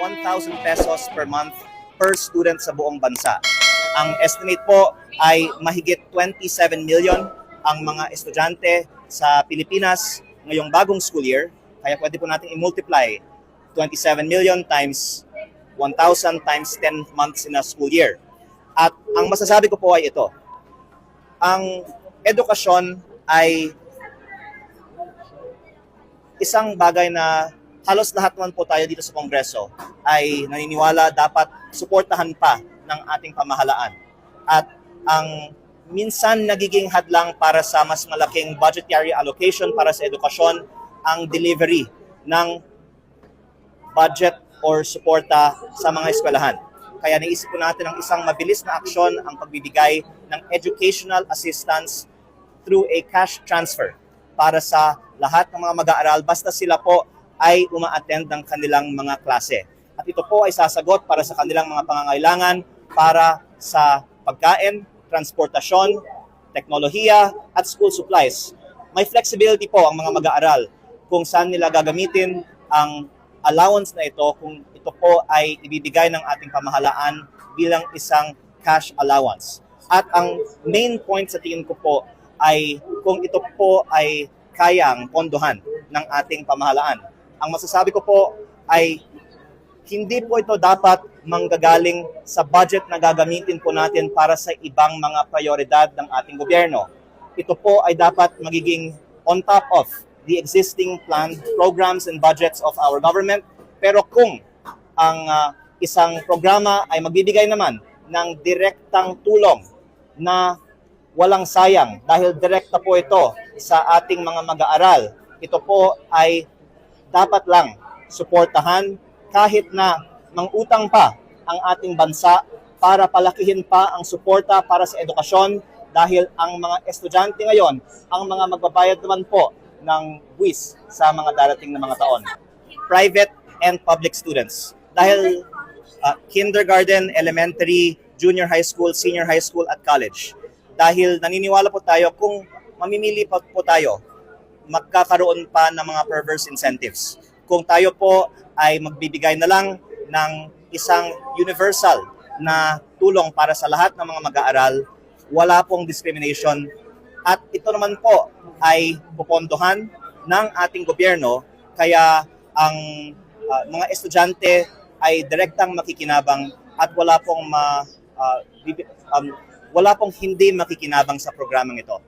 1,000 pesos per month per student sa buong bansa. Ang estimate po ay mahigit 27 million ang mga estudyante sa Pilipinas ngayong bagong school year. Kaya pwede po natin i-multiply 27 million times 1,000 times 10 months in a school year. At ang masasabi ko po ay ito. Ang edukasyon ay isang bagay na halos lahat naman po tayo dito sa Kongreso ay naniniwala dapat suportahan pa ng ating pamahalaan. At ang minsan nagiging hadlang para sa mas malaking budgetary allocation para sa edukasyon ang delivery ng budget or suporta sa mga eskwelahan. Kaya naisip po natin ang isang mabilis na aksyon ang pagbibigay ng educational assistance through a cash transfer para sa lahat ng mga mag-aaral basta sila po ay uma-attend ng kanilang mga klase. At ito po ay sasagot para sa kanilang mga pangangailangan para sa pagkain, transportasyon, teknolohiya at school supplies. May flexibility po ang mga mag-aaral kung saan nila gagamitin ang allowance na ito kung ito po ay ibibigay ng ating pamahalaan bilang isang cash allowance. At ang main point sa tingin ko po ay kung ito po ay kayang pondohan ng ating pamahalaan. Ang masasabi ko po ay hindi po ito dapat manggagaling sa budget na gagamitin po natin para sa ibang mga prioridad ng ating gobyerno. Ito po ay dapat magiging on top of the existing planned programs and budgets of our government. Pero kung ang isang programa ay magbibigay naman ng direktang tulong na walang sayang dahil direkta po ito sa ating mga mag-aaral, ito po ay dapat lang suportahan kahit na mangutang pa ang ating bansa para palakihin pa ang suporta para sa edukasyon dahil ang mga estudyante ngayon ang mga magbabayad naman po ng buwis sa mga darating na mga taon. Private and public students. Dahil kindergarten, elementary, junior high school, senior high school at college. Dahil naniniwala po tayo kung mamimili pa po tayo, magkakaroon pa ng mga perverse incentives. Kung tayo po ay magbibigay na lang ng isang universal na tulong para sa lahat ng mga mag-aaral, wala pong discrimination. At ito naman po ay pupondohan ng ating gobyerno kaya ang mga estudyante ay direktang makikinabang at wala pong hindi makikinabang sa programang ito.